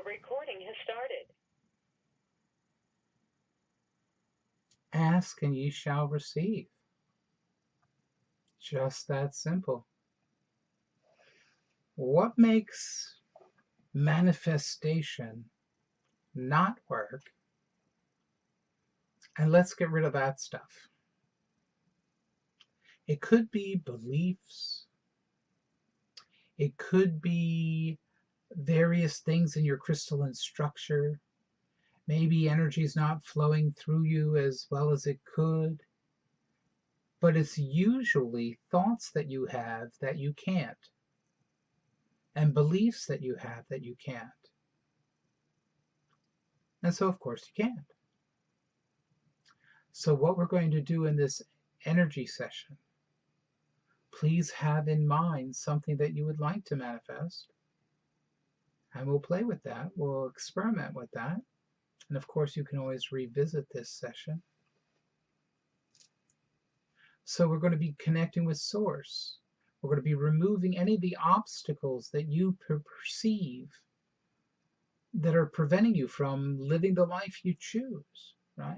The recording has started. Ask and ye shall receive. Just that simple. What makes manifestation not work? And let's get rid of that stuff. It could be beliefs. It could be various things in your crystalline structure. Maybe energy's not flowing through you as well as it could. But it's usually thoughts that you have that you can't, and beliefs that you have that you can't. And so, of course, you can't. So what we're going to do in this energy session, please have in mind something that you would like to manifest. And we'll play with that. We'll experiment with that. And of course, you can always revisit this session. So we're going to be connecting with Source. We're going to be removing any of the obstacles that you perceive that are preventing you from living the life you choose, right?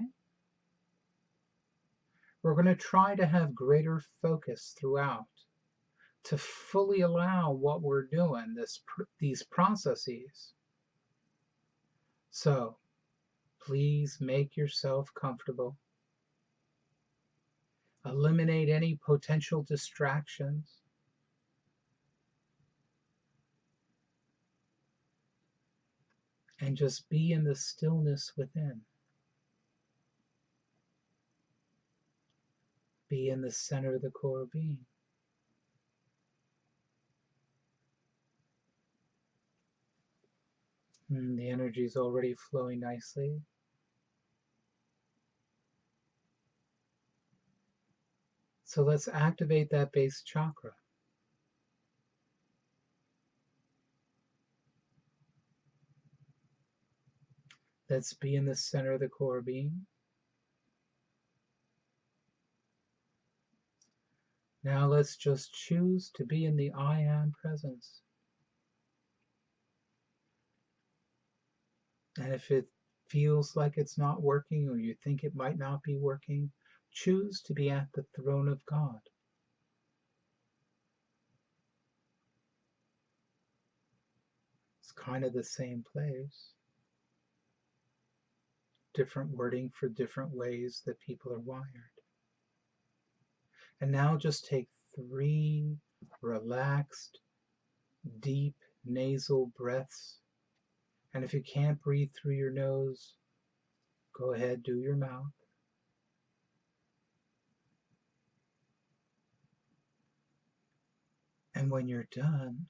We're going to try to have greater focus throughout to fully allow what we're doing, these processes. So please make yourself comfortable. Eliminate any potential distractions. And just be in the stillness within. Be in the center of the core being. And the energy is already flowing nicely. So let's activate that base chakra. Let's be in the center of the core being. Now let's just choose to be in the I Am presence. And if it feels like it's not working or you think it might not be working, choose to be at the throne of God. It's kind of the same place. Different wording for different ways that people are wired. And now just take 3 relaxed, deep nasal breaths. And if you can't breathe through your nose, go ahead, do your mouth. And when you're done,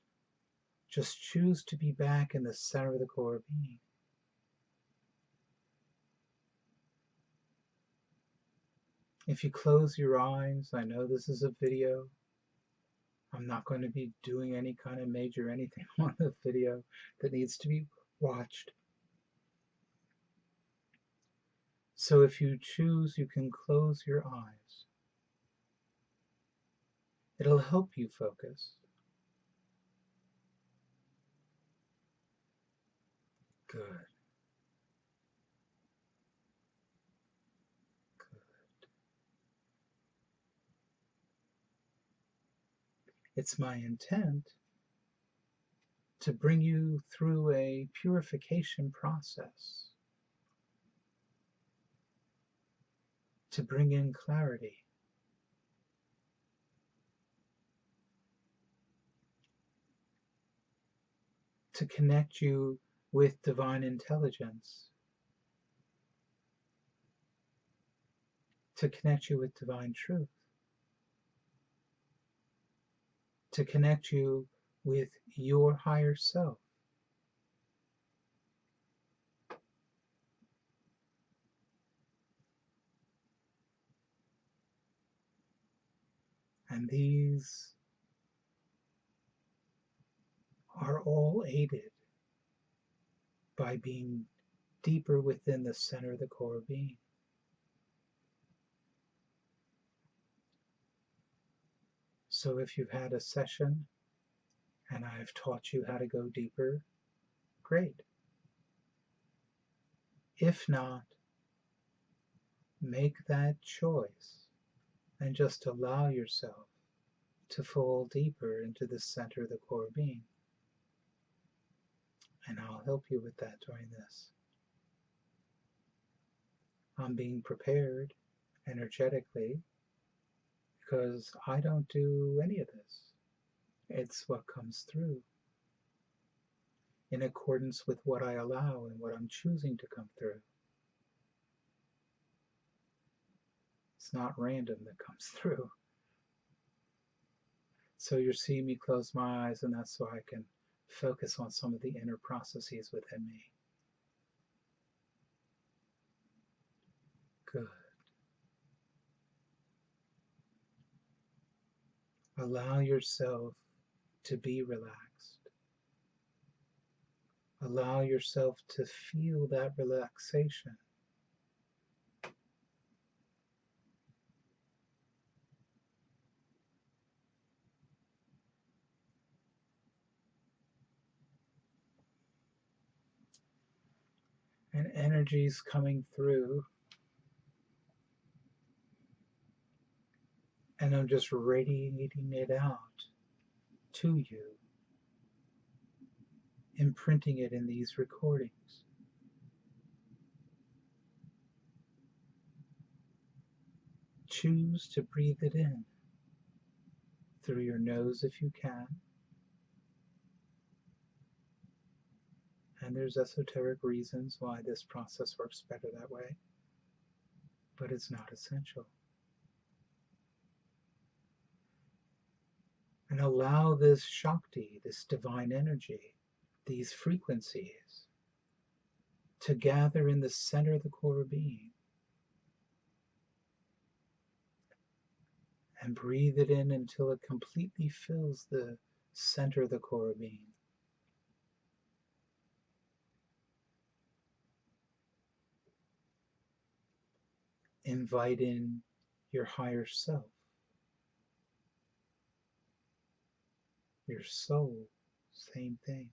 just choose to be back in the center of the core being. If you close your eyes, I know this is a video. I'm not going to be doing any kind of major anything on the video that needs to be watched. So if you choose, you can close your eyes. It'll help you focus. Good. Good. It's my intent to bring you through a purification process, to bring in clarity. To connect you with divine intelligence, to connect you with divine truth, to connect you with your higher self. And these are all aided by being deeper within the center of the core being. So if you've had a session and I've taught you how to go deeper, great. If not, make that choice and just allow yourself to fall deeper into the center of the core being. And I'll help you with that during this. I'm being prepared energetically because I don't do any of this. It's what comes through in accordance with what I allow and what I'm choosing to come through. It's not random that comes through. So you're seeing me close my eyes, and that's so I can focus on some of the inner processes within me. Good. Allow yourself to be relaxed. Allow yourself to feel that relaxation. And energy's coming through. And I'm just radiating it out to you, imprinting it in these recordings. Choose to breathe it in through your nose if you can. And there's esoteric reasons why this process works better that way, but it's not essential. And allow this Shakti, this divine energy, these frequencies, to gather in the center of the core being. And breathe it in until it completely fills the center of the core being. Invite in your higher self, your soul, same thing.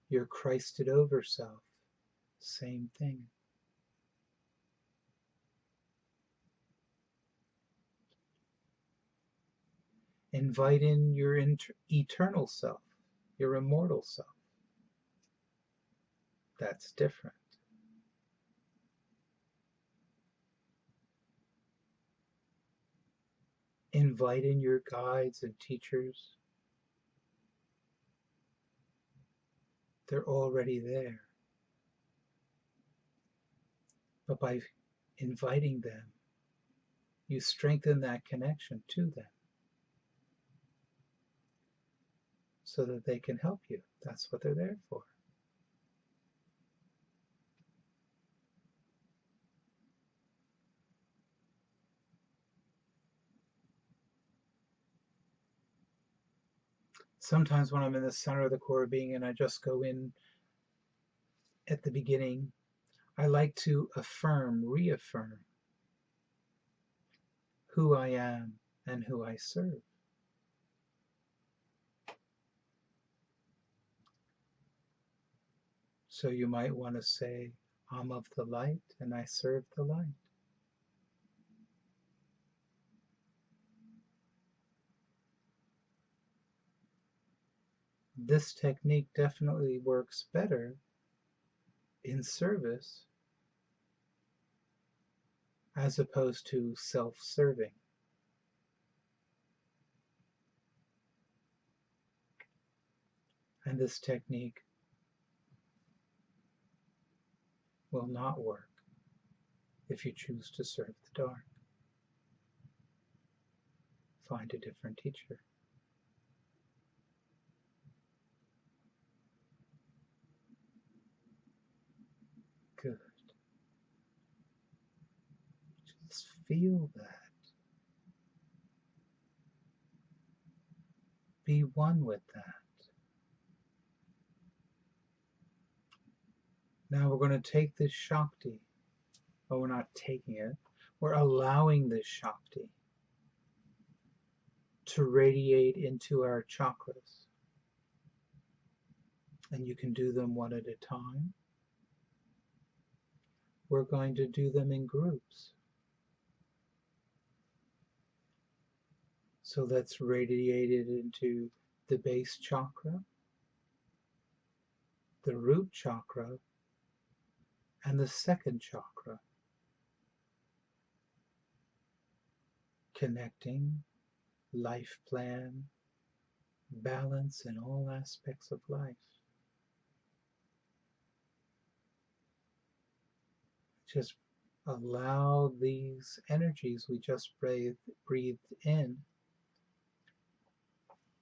Your Christed over self, same thing. Invite in your eternal self, your immortal self. That's different. Invite in your guides and teachers. They're already there. But by inviting them, you strengthen that connection to them so that they can help you. That's what they're there for. Sometimes when I'm in the center of the core being and I just go in at the beginning, I like to reaffirm who I am and who I serve. So you might want to say, I'm of the light and I serve the light. This technique definitely works better in service as opposed to self-serving. And this technique will not work if you choose to serve the dark. Find a different teacher. Good. Just feel that. Be one with that. Now we're going to take this Shakti, but we're not taking it. We're allowing this Shakti to radiate into our chakras. And you can do them one at a time, we're going to do them in groups. So let's radiate it into the base chakra, the root chakra, and the second chakra, connecting life plan, balance in all aspects of life. Just allow these energies we just breathed in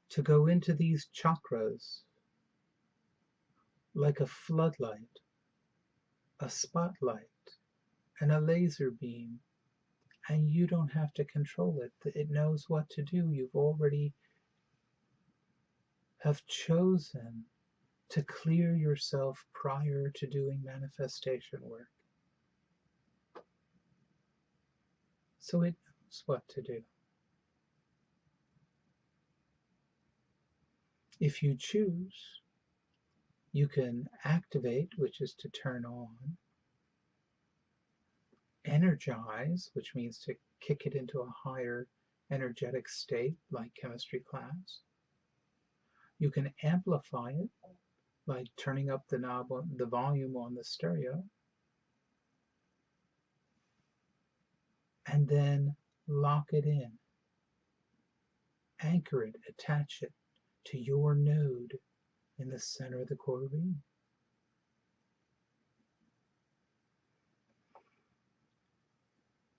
to go into these chakras like a floodlight, a spotlight, and a laser beam. And you don't have to control it. It knows what to do. You've already have chosen to clear yourself prior to doing manifestation work. So it knows what to do. If you choose, you can activate, which is to turn on, energize, which means to kick it into a higher energetic state, like chemistry class. You can amplify it, like turning up the knob on the volume on the stereo, and then lock it in, anchor it, attach it to your node in the center of the core being.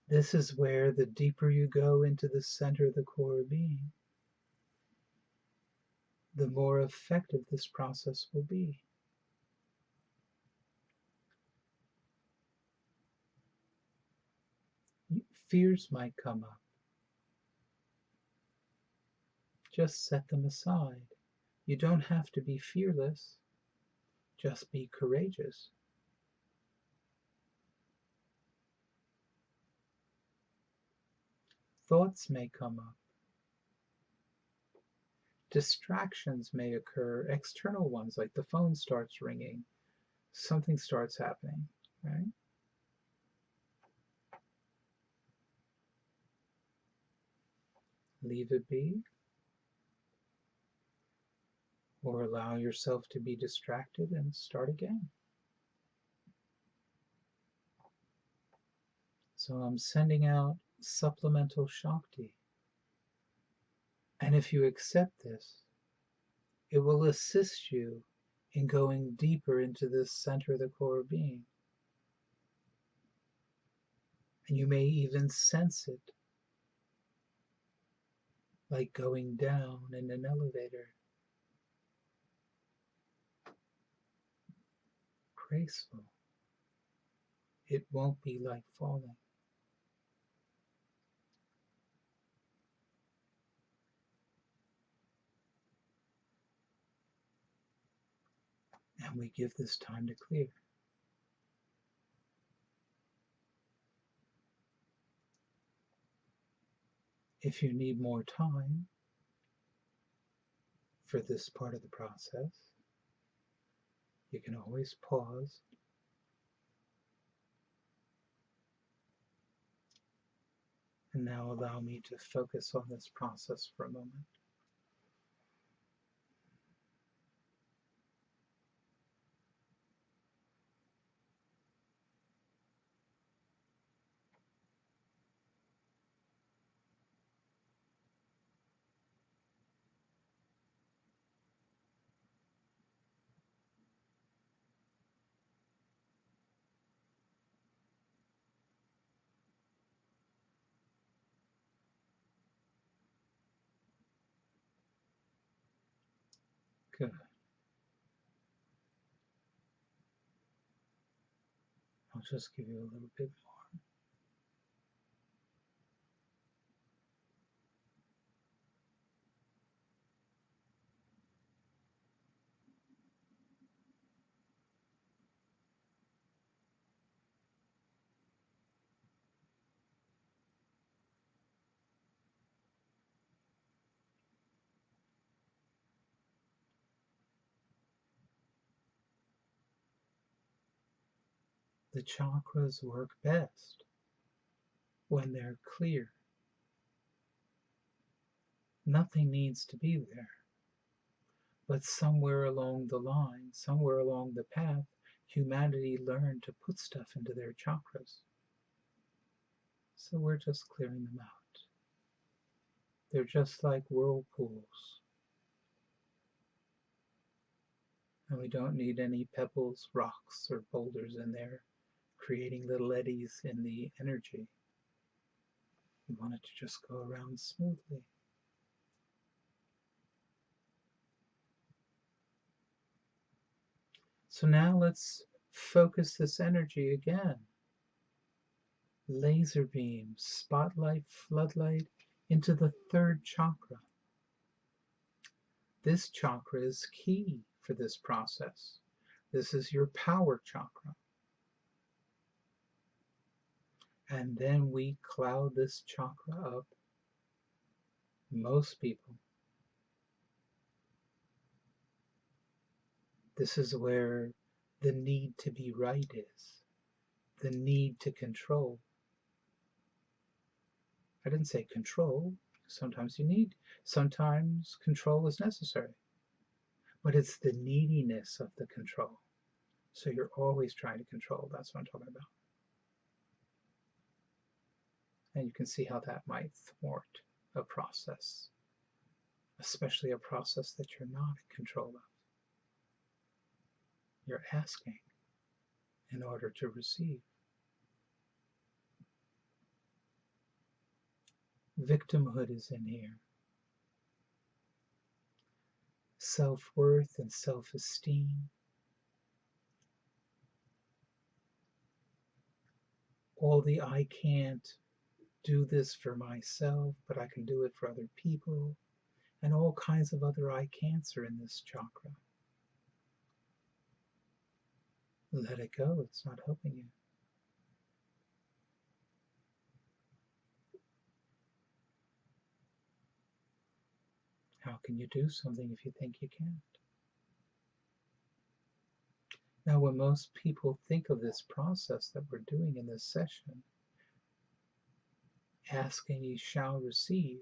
This is where the deeper you go into the center of the core being, the more effective this process will be. Fears might come up. Just set them aside. You don't have to be fearless. Just be courageous. Thoughts may come up. Distractions may occur, external ones, like the phone starts ringing, something starts happening, right? Leave it be, or allow yourself to be distracted and start again. So I'm sending out supplemental Shakti. And if you accept this, it will assist you in going deeper into this center of the core being. And you may even sense it, like going down in an elevator. Graceful. It won't be like falling. And we give this time to clear. If you need more time for this part of the process, you can always pause and now allow me to focus on this process for a moment. Good. I'll just give you a little bit more. The chakras work best when they're clear. Nothing needs to be there. But somewhere along the line, somewhere along the path, humanity learned to put stuff into their chakras. So we're just clearing them out. They're just like whirlpools. And we don't need any pebbles, rocks, or boulders in there creating little eddies in the energy. We want it to just go around smoothly. So now let's focus this energy again. Laser beam, spotlight, floodlight into the third chakra. This chakra is key for this process. This is your power chakra. And then we cloud this chakra up. Most people. This is where the need to be right is. The need to control. I didn't say control. Sometimes you need. Sometimes control is necessary. But it's the neediness of the control. So you're always trying to control. That's what I'm talking about. And you can see how that might thwart a process, especially a process that you're not in control of. You're asking in order to receive. Victimhood is in here. Self-worth and self-esteem. All the I can't do this for myself, but I can do it for other people. And all kinds of other I can'ts are in this chakra. Let it go. It's not helping you. How can you do something if you think you can't? Now, when most people think of this process that we're doing in this session, ask and ye shall receive,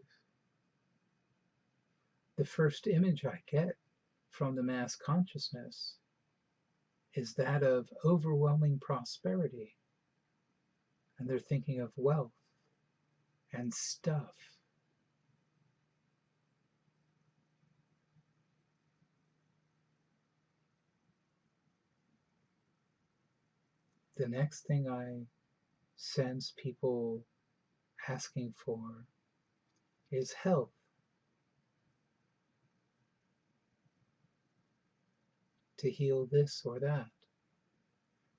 the first image I get from the mass consciousness is that of overwhelming prosperity. And they're thinking of wealth and stuff. The next thing I sense people asking for is health. To heal this or that,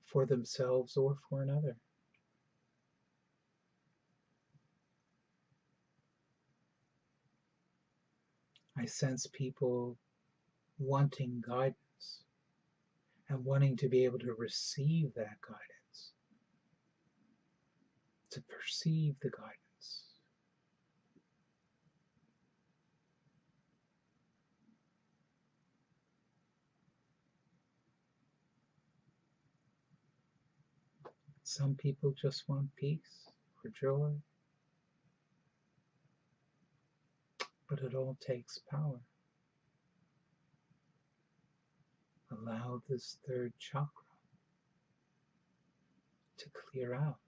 for themselves or for another. I sense people wanting guidance and wanting to be able to receive that guidance, to perceive the guidance. Some people just want peace or joy, but it all takes power. Allow this third chakra to clear out.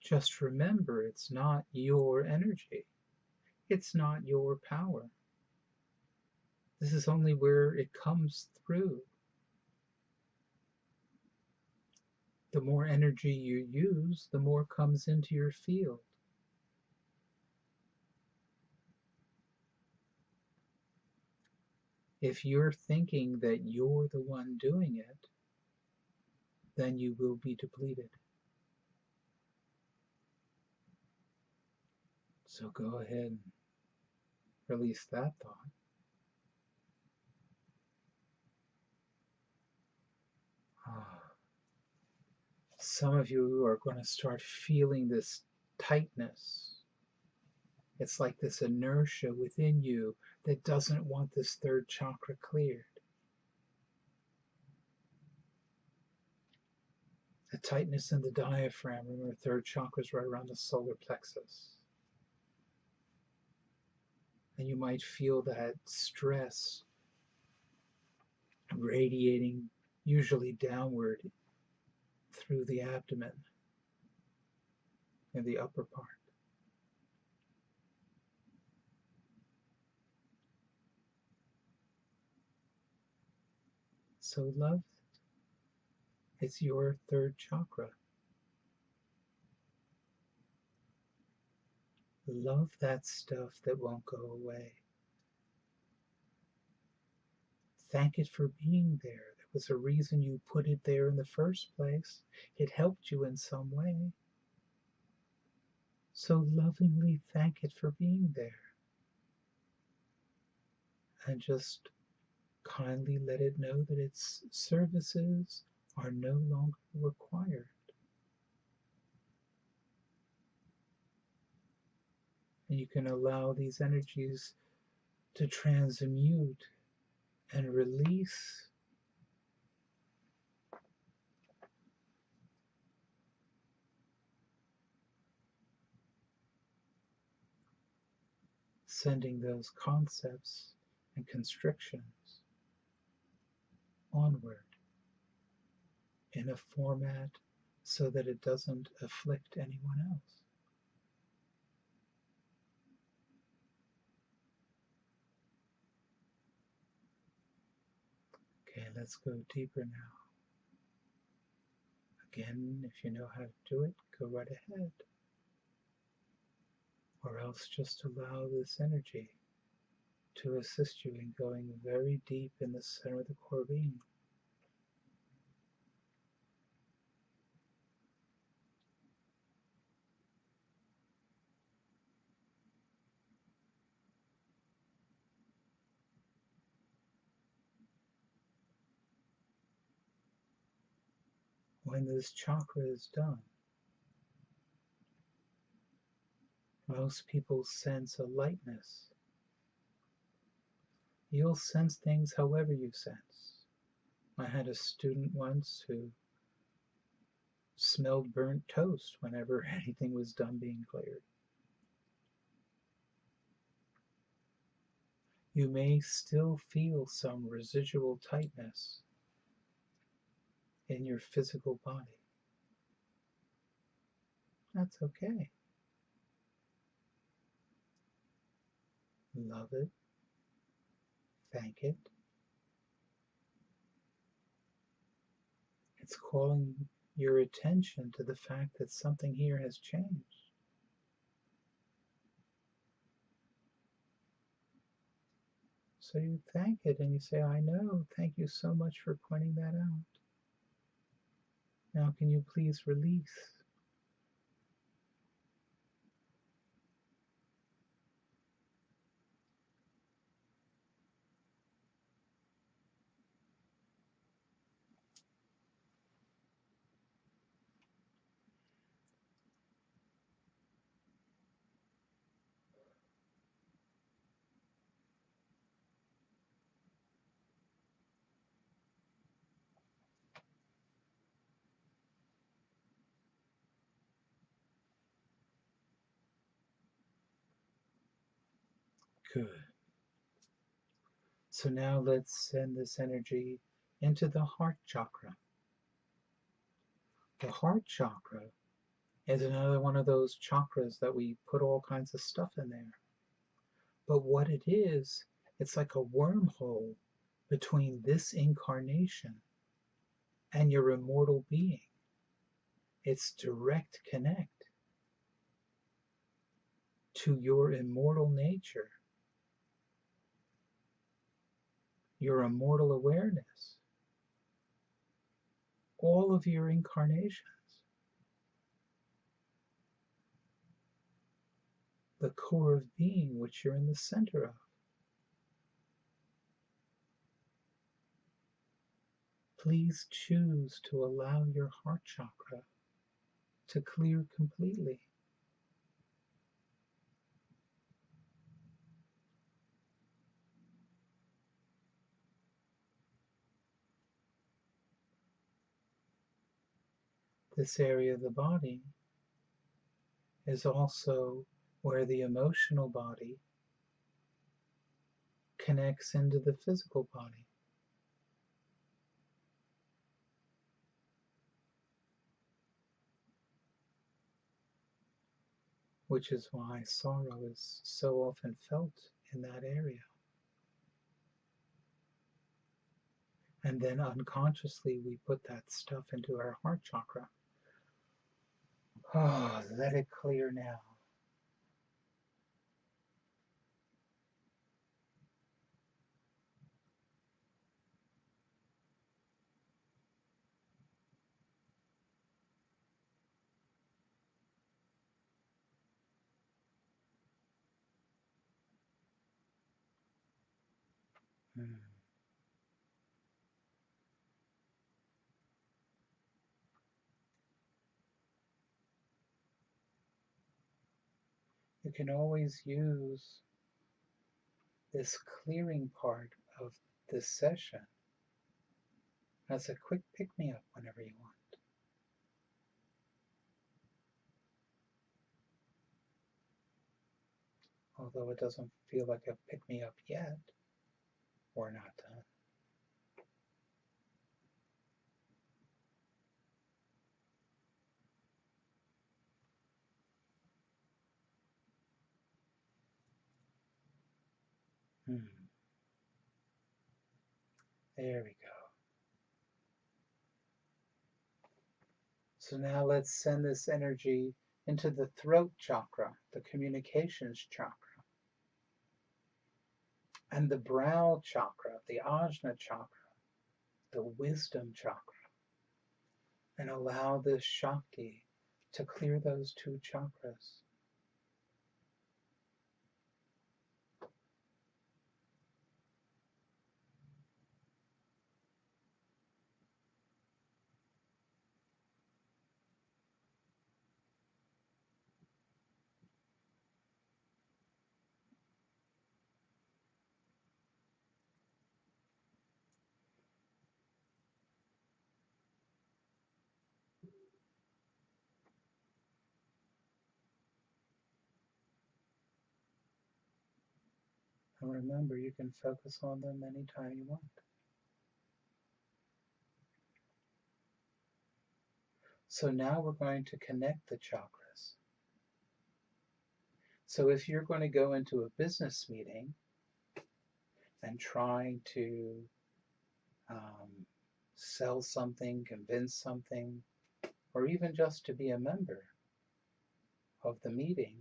Just remember, it's not your energy. It's not your power. This is only where it comes through. The more energy you use, the more comes into your field. If you're thinking that you're the one doing it, then you will be depleted. So go ahead and release that thought. Some of you are going to start feeling this tightness. It's like this inertia within you that doesn't want this third chakra cleared. A tightness in the diaphragm. Remember, third chakra is right around the solar plexus. And you might feel that stress radiating, usually downward through the abdomen and the upper part. So love it. It's your third chakra. Love that stuff that won't go away. Thank it for being there. There was a reason you put it there in the first place. It helped you in some way. So lovingly thank it for being there. And just kindly let it know that its services are no longer required. And you can allow these energies to transmute and release sending those concepts and constrictions onward in a format so that it doesn't afflict anyone else. Okay, let's go deeper now. Again, if you know how to do it, go right ahead. Or else just allow this energy to assist you in going very deep in the center of the core being. When this chakra is done, most people sense a lightness. You'll sense things however you sense. I had a student once who smelled burnt toast whenever anything was done being cleared. You may still feel some residual tightness in your physical body. That's okay. Love it. Thank it. It's calling your attention to the fact that something here has changed. So you thank it and you say, I know, thank you so much for pointing that out. Now can you please release? Good. So now let's send this energy into the heart chakra. The heart chakra is another one of those chakras that we put all kinds of stuff in there. But what it is, it's like a wormhole between this incarnation and your immortal being. It's direct connect to your immortal nature, your immortal awareness, all of your incarnations. The core of being which you're in the center of. Please choose to allow your heart chakra to clear completely. This area of the body is also where the emotional body connects into the physical body. Which is why sorrow is so often felt in that area. And then unconsciously we put that stuff into our heart chakra. Oh, let it clear now. Hmm. You can always use this clearing part of this session as a quick pick-me-up whenever you want. Although it doesn't feel like a pick-me-up yet, we're not done. There we go. So now let's send this energy into the throat chakra, the communications chakra, and the brow chakra, the ajna chakra, the wisdom chakra, and allow this Shakti to clear those two chakras. And remember, you can focus on them anytime you want. So now we're going to connect the chakras. So if you're going to go into a business meeting and try to sell something, convince something, or even just to be a member of the meeting,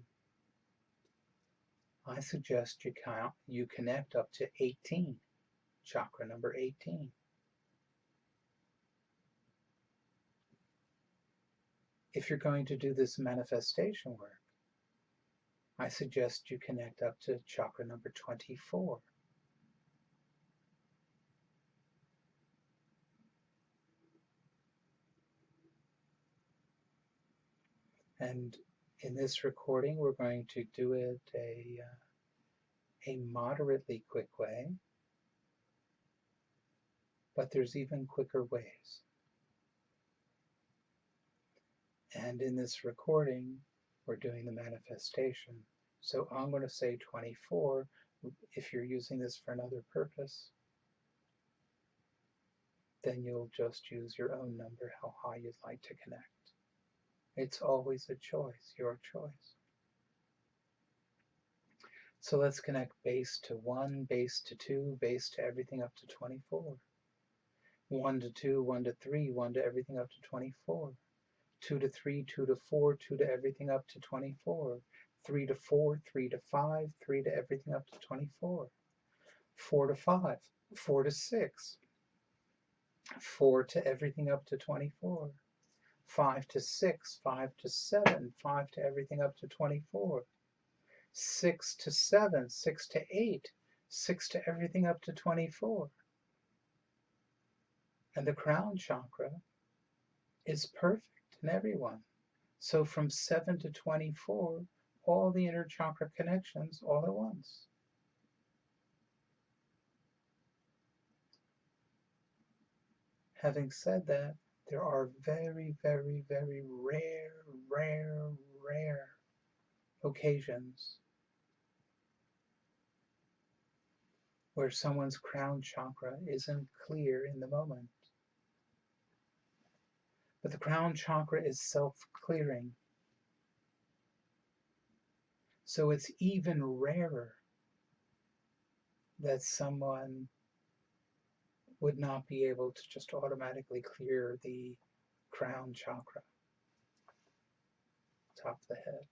I suggest you connect up to 18, chakra number 18. If you're going to do this manifestation work, I suggest you connect up to chakra number 24. And in this recording, we're going to do it a moderately quick way, but there's even quicker ways. And in this recording, we're doing the manifestation. So I'm going to say 24. If you're using this for another purpose, then you'll just use your own number, how high you'd like to connect. It's always a choice, your choice. So let's connect base to 1, base to 2, base to everything up to 24. 1 to 2, 1 to 3, 1 to everything up to 24. 2 to 3, 2 to 4, 2 to everything up to 24. 3 to 4, 3 to 5, 3 to everything up to 24. 4 to 5, 4 to 6, 4 to everything up to 24. 5 to 6, 5 to 7, 5 to everything up to 24. 6 to 7, 6 to 8, 6 to everything up to 24. And the crown chakra is perfect in everyone. So from 7 to 24, all the inner chakra connections all at once. Having said that, There are very, very, very rare occasions where someone's crown chakra isn't clear in the moment. But the crown chakra is self-clearing. So it's even rarer that someone would not be able to just automatically clear the crown chakra, top of the head.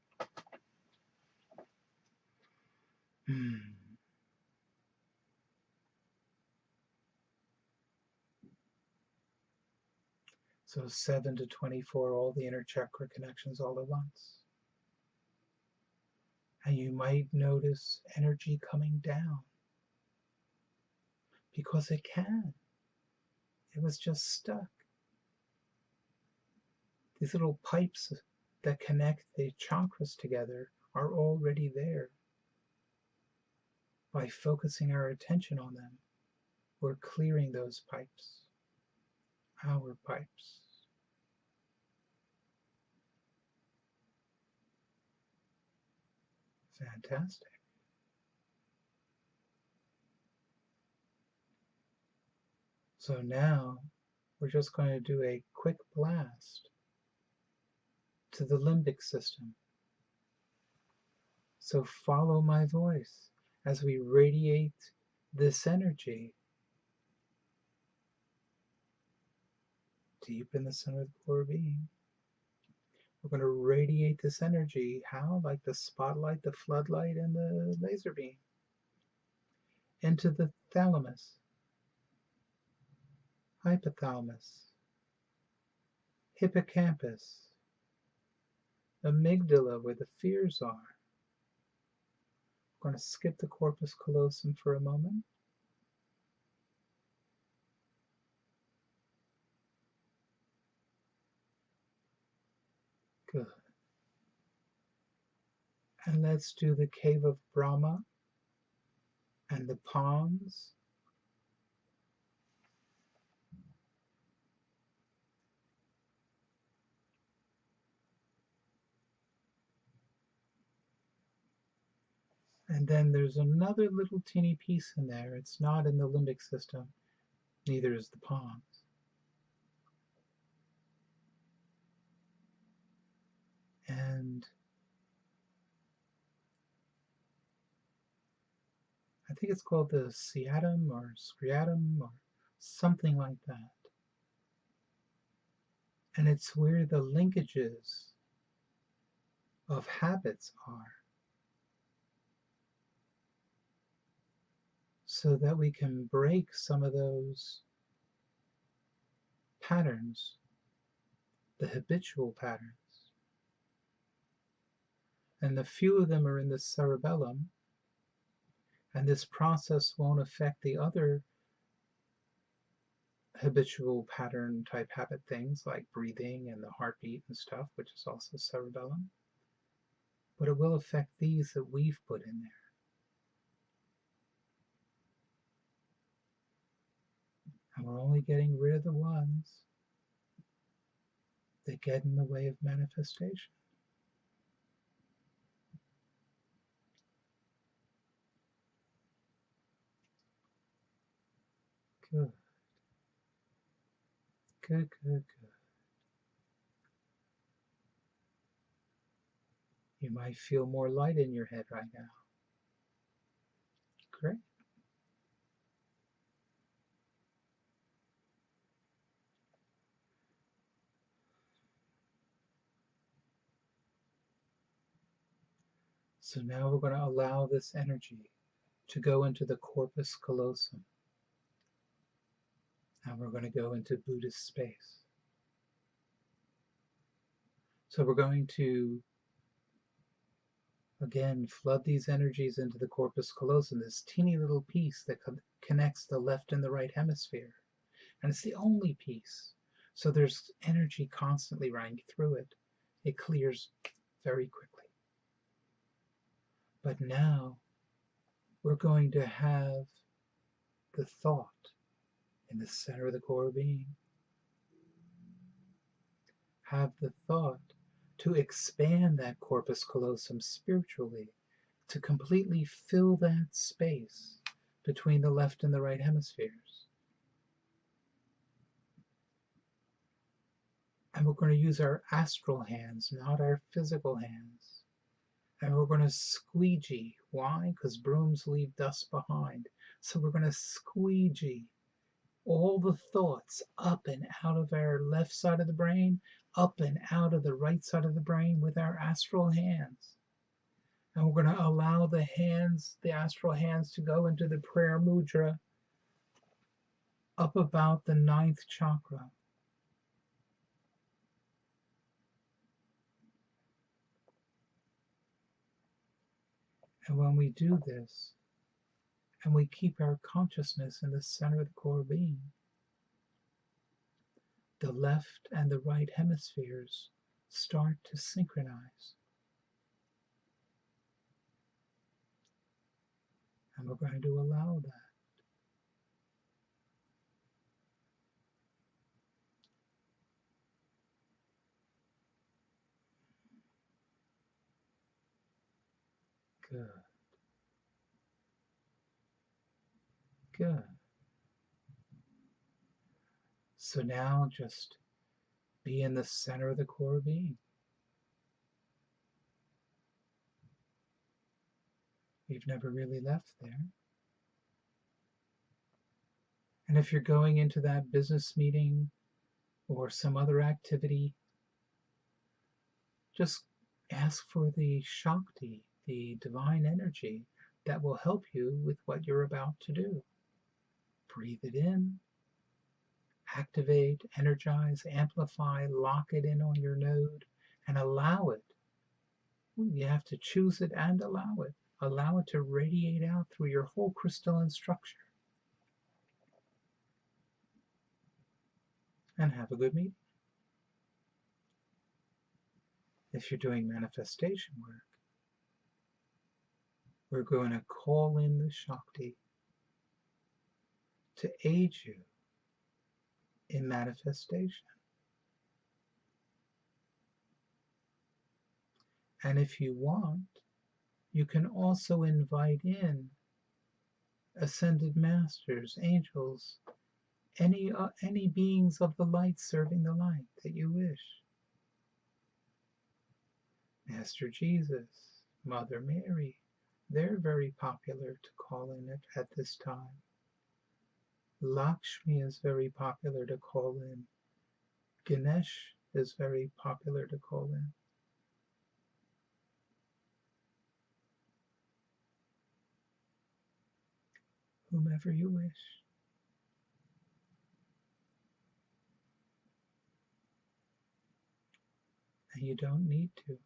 So 7 to 24, all the inner chakra connections all at once. And you might notice energy coming down because it can. It was just stuck. These little pipes that connect the chakras together are already there. By focusing our attention on them, we're clearing those pipes, our pipes. Fantastic. So now we're just going to do a quick blast to the limbic system. So follow my voice as we radiate this energy deep in the center of the core being. We're going to radiate this energy. How? Like the spotlight, the floodlight, and the laser beam. Into the thalamus, hypothalamus, hippocampus, amygdala, where the fears are. We're going to skip the corpus callosum for a moment. Good. And let's do the cave of Brahma and the pons. And then there's another little teeny piece in there. It's not in the limbic system, neither is the pons. And I think it's called the sciatum or striatum or something like that. And it's where the linkages of habits are, so that we can break some of those patterns, the habitual patterns. And the few of them are in the cerebellum, and this process won't affect the other habitual pattern type habit things like breathing and the heartbeat and stuff, which is also cerebellum, but it will affect these that we've put in there. And we're only getting rid of the ones that get in the way of manifestation. Good. Good, good, good. You might feel more light in your head right now. Great. So now we're going to allow this energy to go into the corpus callosum. Now we're going to go into Buddhist space. So we're going to, again, flood these energies into the corpus callosum, this teeny little piece that connects the left and the right hemisphere. And it's the only piece. So there's energy constantly running through it. It clears very quickly. But now we're going to have the thought in the center of the core being. have the thought to expand that corpus callosum spiritually, to completely fill that space between the left and the right hemispheres. And we're going to use our astral hands, not our physical hands. And we're going to squeegee. Why? Because brooms leave dust behind. So we're going to squeegee all the thoughts up and out of our left side of the brain, up and out of the right side of the brain with our astral hands. And we're going to allow the hands, the astral hands, to go into the prayer mudra up about the 9th chakra. And when we do this, and we keep our consciousness in the center of the core being, the left and the right hemispheres start to synchronize. And we're going to allow that. Good. Good. So now just be in the center of the core being. You've never really left there. And if you're going into that business meeting or some other activity, just ask for the Shakti, the divine energy that will help you with what you're about to do. Breathe it in, activate, energize, amplify, lock it in on your node, and allow it. You have to choose it and allow it. Allow it to radiate out through your whole crystalline structure. And have a good meeting. If you're doing manifestation work, we're going to call in the Shakti to aid you in manifestation. And if you want, you can also invite in ascended masters, angels, any beings of the light serving the light that you wish. Master Jesus, Mother Mary, they're very popular to call in at this time. Lakshmi is very popular to call in. Ganesh is very popular to call in. Whomever you wish. And you don't need to.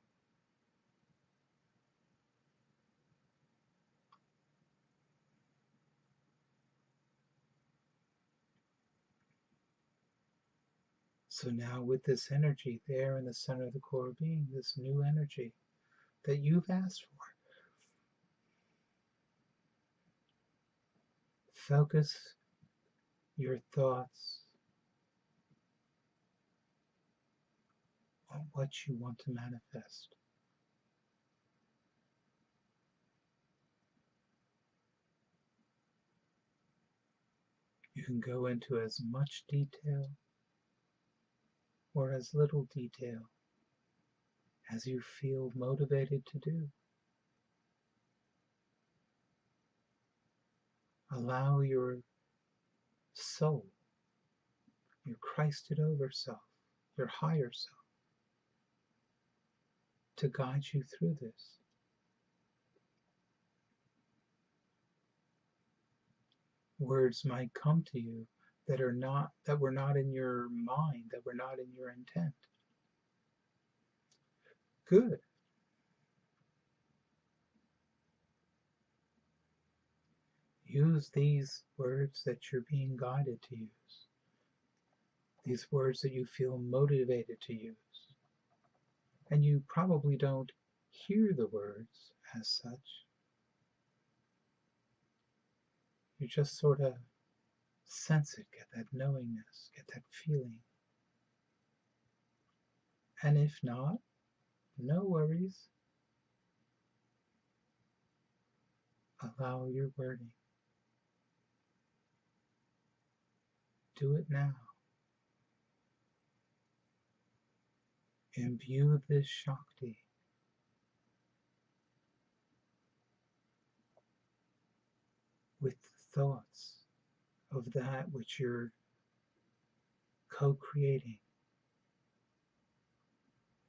So now with this energy there in the center of the core being, this new energy that you've asked for, focus your thoughts on what you want to manifest. You can go into as much detail or as little detail as you feel motivated to do. Allow your soul, your Christed over self, your higher self, to guide you through this. Words might come to you that were not in your mind, that were not in your intent. Good. Use these words that you're being guided to use. These words that you feel motivated to use. And you probably don't hear the words as such. You just sort of sense it, get that knowingness, get that feeling. And if not, no worries. Allow your wording. Do it now. Imbue this Shakti with the thoughts of that which you're co-creating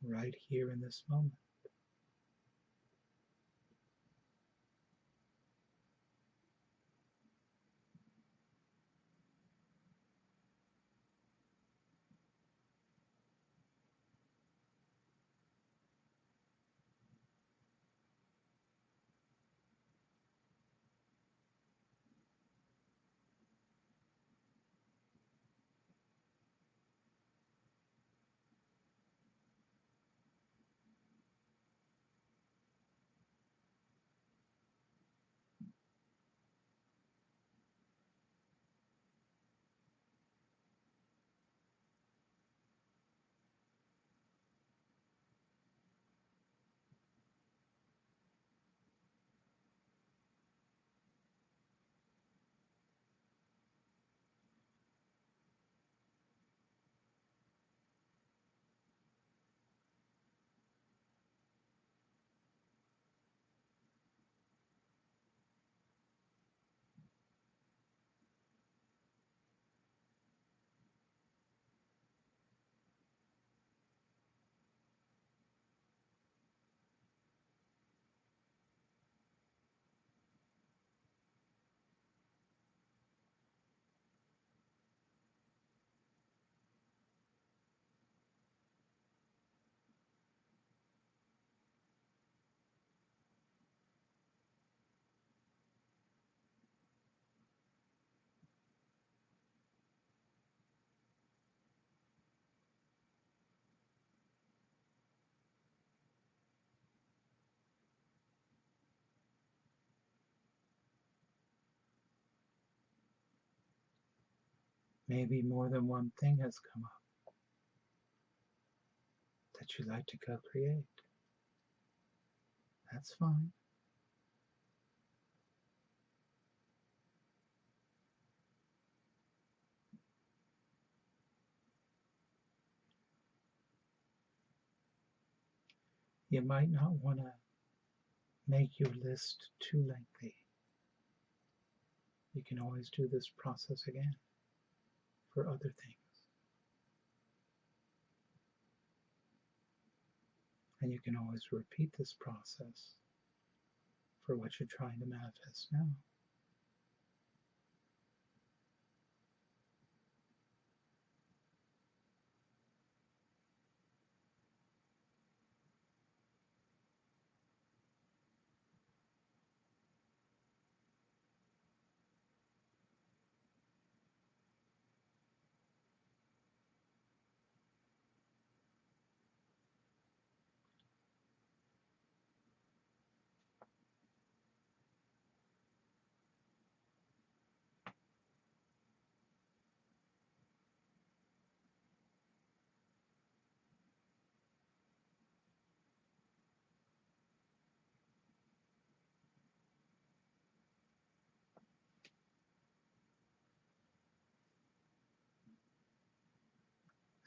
right here in this moment. Maybe more than one thing has come up that you'd like to co-create. That's fine. You might not want to make your list too lengthy. You can always do this process again for other things. And you can always repeat this process for what you're trying to manifest now.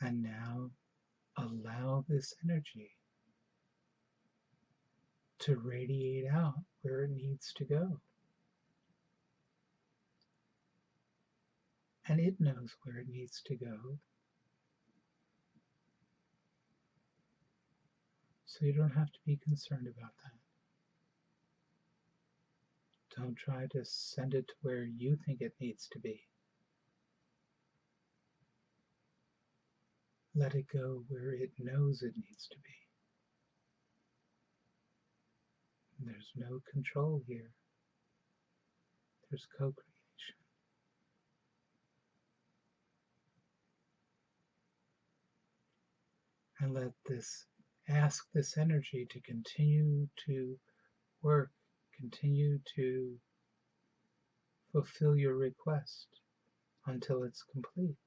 And now allow this energy to radiate out where it needs to go. And it knows where it needs to go. So you don't have to be concerned about that. Don't try to send it to where you think it needs to be. Let it go where it knows it needs to be. There's no control here. There's co-creation. And ask this energy to continue to work, continue to fulfill your request until it's complete.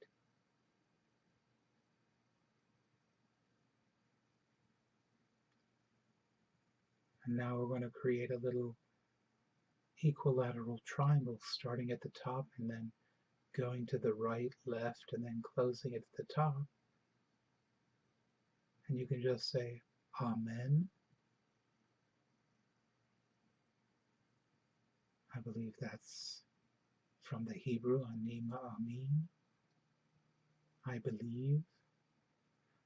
And now we're going to create a little equilateral triangle starting at the top and then going to the right, left, and then closing at the top. And you can just say, Amen. I believe that's from the Hebrew, Anima Amin. I believe.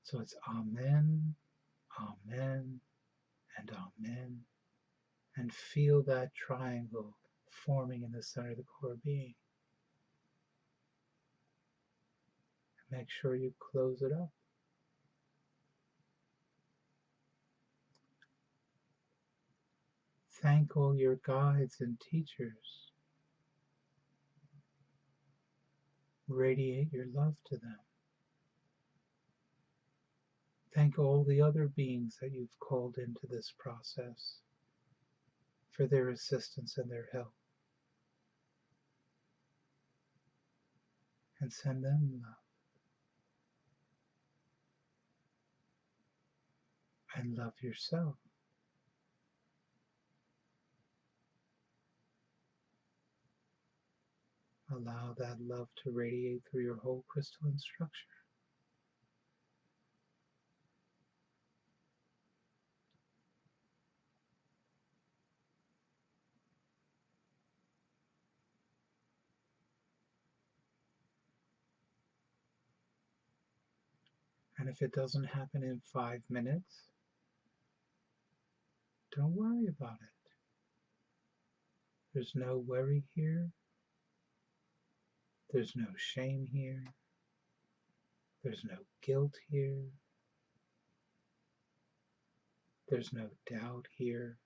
So it's Amen, Amen, and Amen. And feel that triangle forming in the center of the core being. And make sure you close it up. Thank all your guides and teachers. Radiate your love to them. Thank all the other beings that you've called into this process for their assistance and their help. And send them love. And love yourself. Allow that love to radiate through your whole crystalline structure. And if it doesn't happen in 5 minutes, don't worry about it. There's no worry here. There's no shame here. There's no guilt here. There's no doubt here.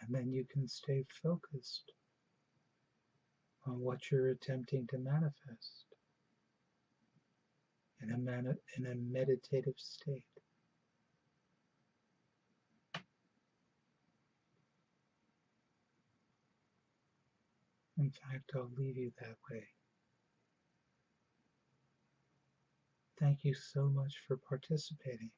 And then you can stay focused on what you're attempting to manifest in a meditative state. In fact, I'll leave you that way. Thank you so much for participating.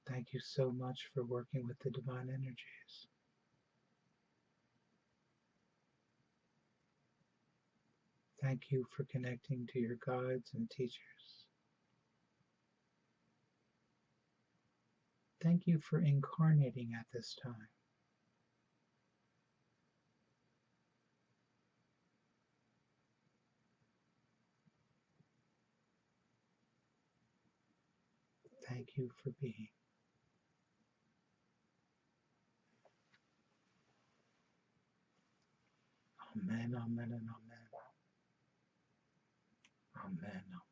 Thank you so much for working with the divine energies. Thank you for connecting to your guides and teachers. Thank you for incarnating at this time. Thank you for being. Amen, amen, and amen. Amen, amen.